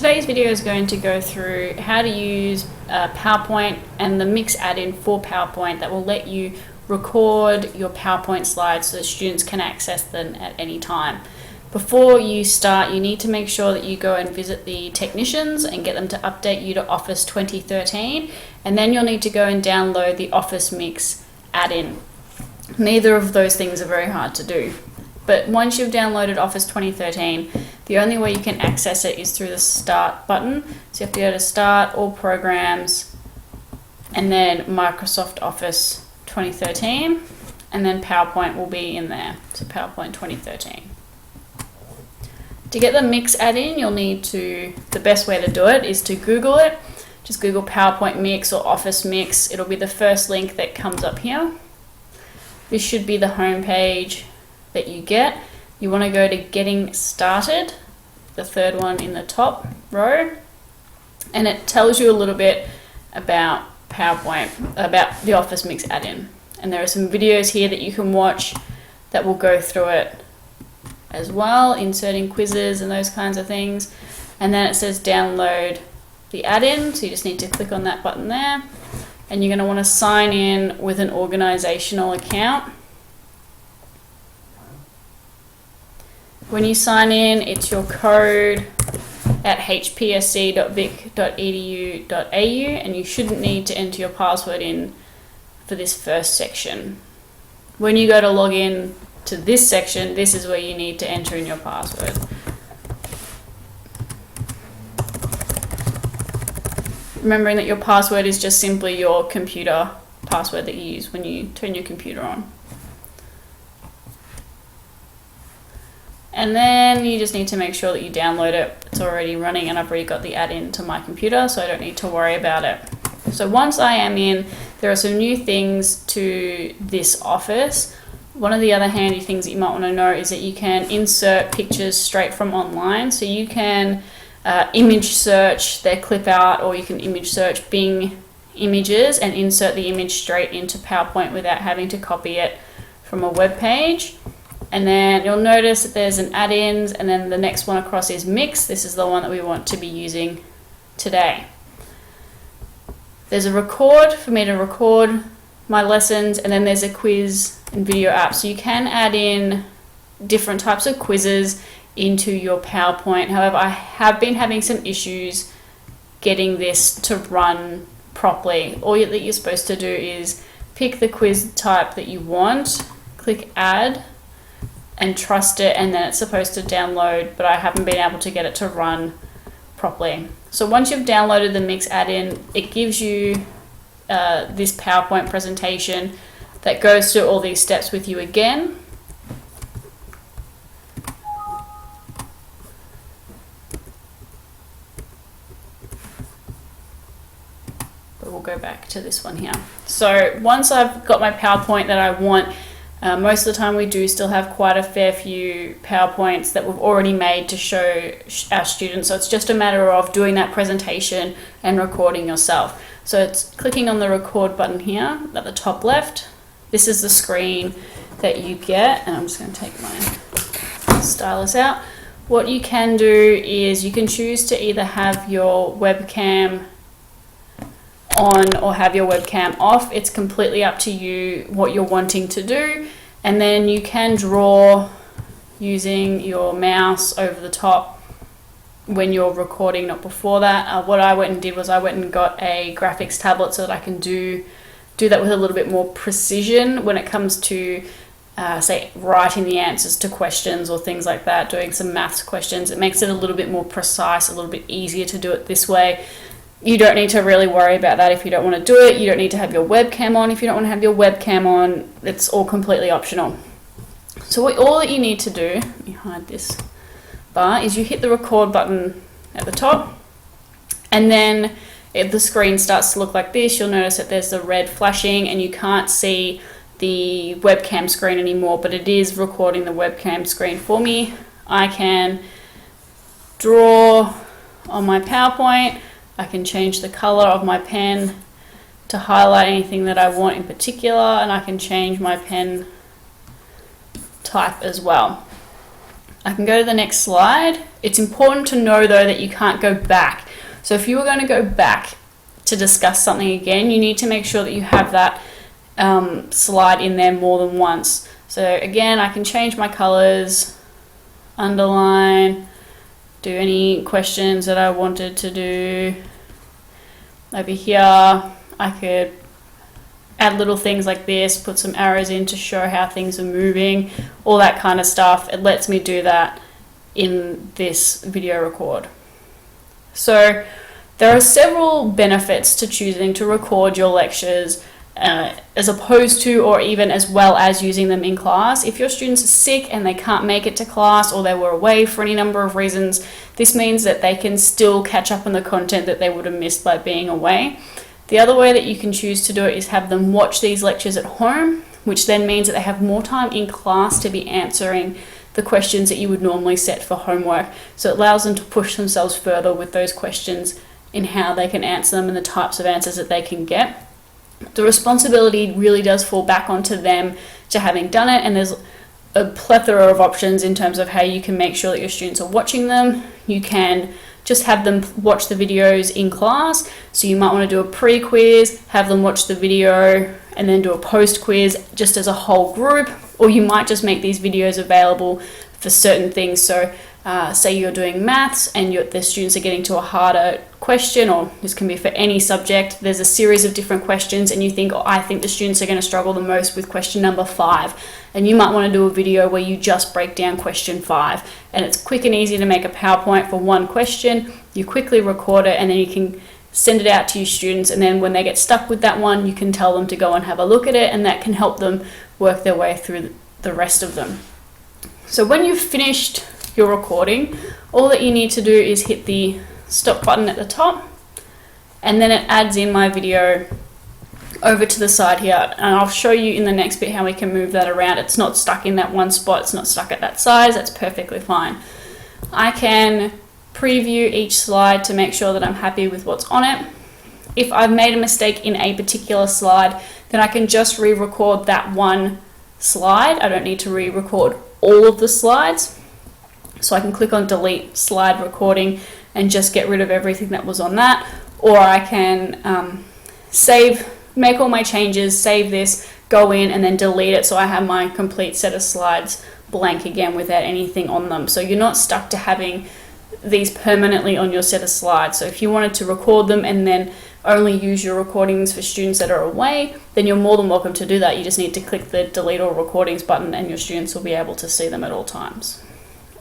Today's video is going to go through how to use PowerPoint and the Mix add-in for PowerPoint that will let you record your PowerPoint slides so that students can access them at any time. Before you start, you need to make sure that you go and visit the technicians and get them to update you to Office 2013, and then you'll need to go and download the Office Mix add-in. Neither of those things are very hard to do. But once you've downloaded Office 2013, the only way you can access it is through the Start button. So you have to go to Start, All Programs, and then Microsoft Office 2013, and then PowerPoint will be in there. So PowerPoint 2013. To get the Mix add-in, you'll need to, the best way to do it is to Google it. Just Google PowerPoint Mix or Office Mix. It'll be the first link that comes up here. This should be the home page that you get. You want to go to Getting Started, the third one in the top row, and it tells you a little bit about PowerPoint, about the Office Mix add-in. And there are some videos here that you can watch that will go through it as well, inserting quizzes and those kinds of things. And then it says download the add-in, so you just need to click on that button there, and you're going to want to sign in with an organizational account. When you sign in, it's your code at hpsc.vic.edu.au, and you shouldn't need to enter your password in for this first section. When you go to log in to this section, this is where you need to enter in your password. Remembering that your password is just simply your computer password that you use when you turn your computer on. And then you just need to make sure that you download it. It's already running and I've already got the add-in to my computer, so I don't need to worry about it. So once I am in, there are some new things to this Office. One of the other handy things that you might want to know is that you can insert pictures straight from online. So you can image search their clip out, or you can image search Bing images and insert the image straight into PowerPoint without having to copy it from a web page. And then you'll notice that there's an add-ins, and then the next one across is Mix. This is the one that we want to be using today. There's a record for me to record my lessons, and then there's a quiz and video app. So you can add in different types of quizzes into your PowerPoint. However, I have been having some issues getting this to run properly. All that you're supposed to do is pick the quiz type that you want, click Add, and trust it, and then it's supposed to download, but I haven't been able to get it to run properly. So once you've downloaded the Mix add-in, it gives you this PowerPoint presentation that goes through all these steps with you again. But we'll go back to this one here. So once I've got my PowerPoint that I want, most of the time we do still have quite a fair few PowerPoints that we've already made to show our students. So it's just a matter of doing that presentation and recording yourself. So it's clicking on the record button here at the top left. This is the screen that you get, and I'm just going to take my stylus out. What you can do is you can choose to either have your webcam on or have your webcam off. It's completely up to you what you're wanting to do, and then you can draw using your mouse over the top when you're recording, not before that. What I went and did was I went and got a graphics tablet so that I can do that with a little bit more precision when it comes to say writing the answers to questions or things like that, doing some maths questions. It makes it a little bit more precise, a little bit easier to do it this way. You don't need to really worry about that if you don't want to do it. You don't need to have your webcam on if you don't want to have your webcam on. It's all completely optional. So all that you need to do, let me hide this bar, is you hit the record button at the top, and then if the screen starts to look like this, you'll notice that there's the red flashing and you can't see the webcam screen anymore, but it is recording the webcam screen for me. I can draw on my PowerPoint. I can change the color of my pen to highlight anything that I want in particular, and I can change my pen type as well. I can go to the next slide. It's important to know though that you can't go back. So if you were going to go back to discuss something again, you need to make sure that you have that slide in there more than once. So again, I can change my colors, underline, do any questions that I wanted to do. Over here, I could add little things like this, put some arrows in to show how things are moving, all that kind of stuff. It lets me do that in this video record. So there are several benefits to choosing to record your lectures as opposed to or even as well as using them in class. If your students are sick and they can't make it to class or they were away for any number of reasons, this means that they can still catch up on the content that they would have missed by being away. The other way that you can choose to do it is have them watch these lectures at home, which then means that they have more time in class to be answering the questions that you would normally set for homework. So it allows them to push themselves further with those questions in how they can answer them and the types of answers that they can get. The responsibility really does fall back onto them to having done it, and there's a plethora of options in terms of how you can make sure that your students are watching them. You can just have them watch the videos in class. So you might want to do a pre-quiz, have them watch the video, and then do a post-quiz just as a whole group. Or you might just make these videos available for certain things. So say you're doing maths and the students are getting to a harder question, or this can be for any subject. There's a series of different questions and you think, oh, I think the students are going to struggle the most with question number 5. And you might want to do a video where you just break down question 5. And it's quick and easy to make a PowerPoint for one question. You quickly record it and then you can send it out to your students, and then when they get stuck with that one, you can tell them to go and have a look at it, and that can help them work their way through the rest of them. So when you've finished your recording, all that you need to do is hit the stop button at the top, and then it adds in my video over to the side here, and I'll show you in the next bit how we can move that around. It's not stuck in that one spot, it's not stuck at that size, that's perfectly fine. I can preview each slide to make sure that I'm happy with what's on it. If I've made a mistake in a particular slide, then I can just re-record that one slide. I don't need to re-record all of the slides. So I can click on delete slide recording and just get rid of everything that was on that. Or I can make all my changes, save this, go in and then delete it so I have my complete set of slides blank again without anything on them. So you're not stuck to having these permanently on your set of slides. So if you wanted to record them and then only use your recordings for students that are away, then you're more than welcome to do that. You just need to click the delete all recordings button and your students will be able to see them at all times.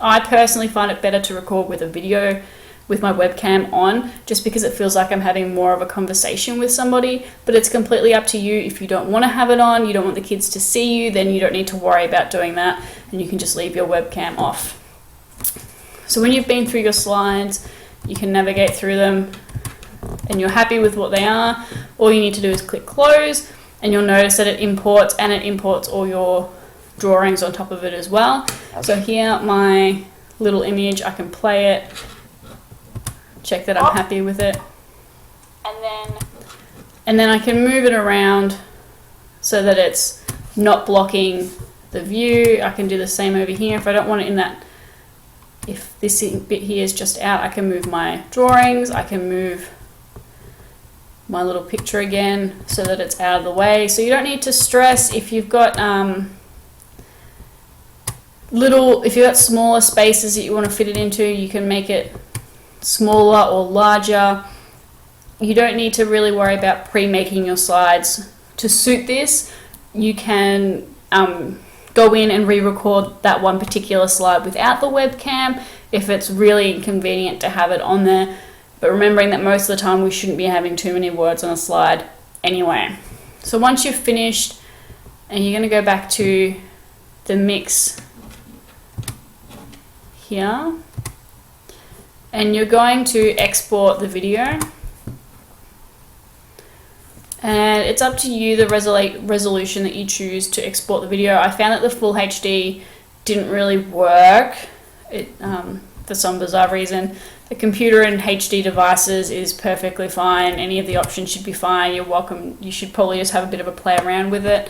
I personally find it better to record with a video with my webcam on, just because it feels like I'm having more of a conversation with somebody, but it's completely up to you. If you don't want to have it on, you don't want the kids to see you, then you don't need to worry about doing that, and you can just leave your webcam off. So when you've been through your slides, you can navigate through them and you're happy with what they are, all you need to do is click close, and you'll notice that it imports, and it imports all your drawings on top of it as well. Okay. So here, my little image, I can play it, check that I'm happy with it, and then I can move it around so that it's not blocking the view. I can do the same over here. If I don't want it in that, if this bit here is just out, I can move my drawings, I can move my little picture again so that it's out of the way. So you don't need to stress if you've got if you've got smaller spaces that you want to fit it into, you can make it smaller or larger. You don't need to really worry about pre-making your slides to suit this. You can go in and re-record that one particular slide without the webcam if it's really inconvenient to have it on there. But remembering that most of the time we shouldn't be having too many words on a slide anyway. So once you've finished, and you're going to go back to the mix here, and you're going to export the video. And it's up to you the resolution that you choose to export the video. I found that the full HD didn't really work for some bizarre reason. The computer and HD devices is perfectly fine. Any of the options should be fine. You're welcome. You should probably just have a bit of a play around with it.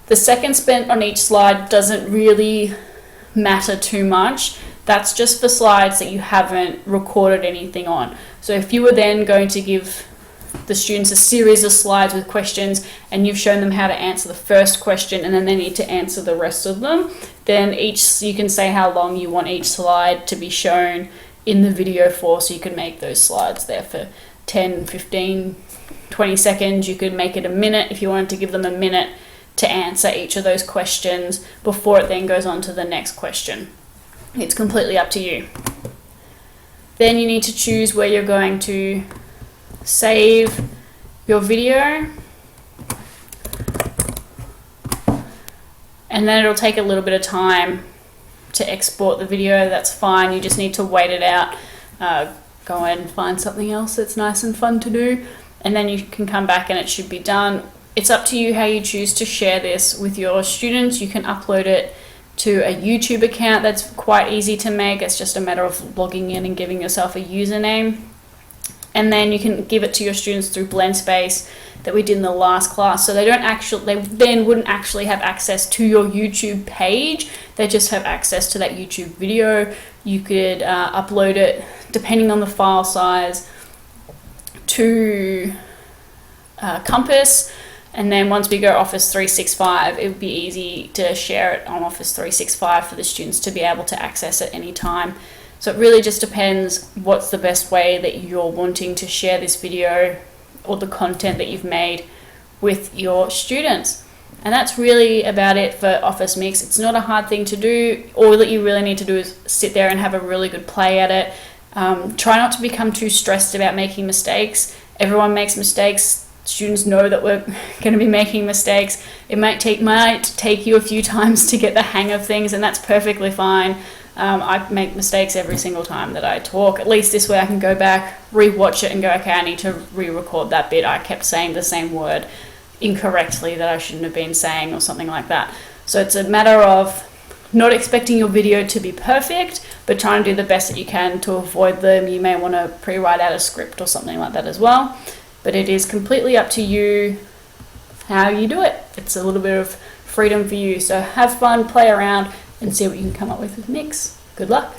The seconds spent on each slide doesn't really matter too much. That's just for slides that you haven't recorded anything on. So if you were then going to give the students a series of slides with questions and you've shown them how to answer the first question and then they need to answer the rest of them, then you can say how long you want each slide to be shown in the video for, so you can make those slides there for 10, 15, 20 seconds. You could make it a minute if you wanted to give them a minute to answer each of those questions before it then goes on to the next question. It's completely up to you. Then you need to choose where you're going to save your video, and then it'll take a little bit of time to export the video. That's fine, you just need to wait it out, go and find something else that's nice and fun to do, and then you can come back and it should be done. It's up to you how you choose to share this with your students. You can upload it to a YouTube account. That's quite easy to make. It's just a matter of logging in and giving yourself a username. And then you can give it to your students through Blendspace that we did in the last class. So they then wouldn't actually have access to your YouTube page. They just have access to that YouTube video. You could upload it, depending on the file size, to Compass. And then once we go Office 365, it would be easy to share it on Office 365 for the students to be able to access at any time. So it really just depends what's the best way that you're wanting to share this video or the content that you've made with your students. And that's really about it for Office Mix. It's not a hard thing to do. All that you really need to do is sit there and have a really good play at it. Try not to become too stressed about making mistakes. Everyone makes mistakes. Students know that we're going to be making mistakes. It might take you a few times to get the hang of things, and that's perfectly fine. I make mistakes every single time that I talk. At least this way I can go back, re-watch it and go, okay, I need to re-record that bit. I kept saying the same word incorrectly that I shouldn't have been saying, or something like that. So it's a matter of not expecting your video to be perfect, but trying to do the best that you can to avoid them. You may want to pre-write out a script or something like that as well. But it is completely up to you how you do it. It's a little bit of freedom for you. So have fun, play around, and see what you can come up with Mix. Good luck.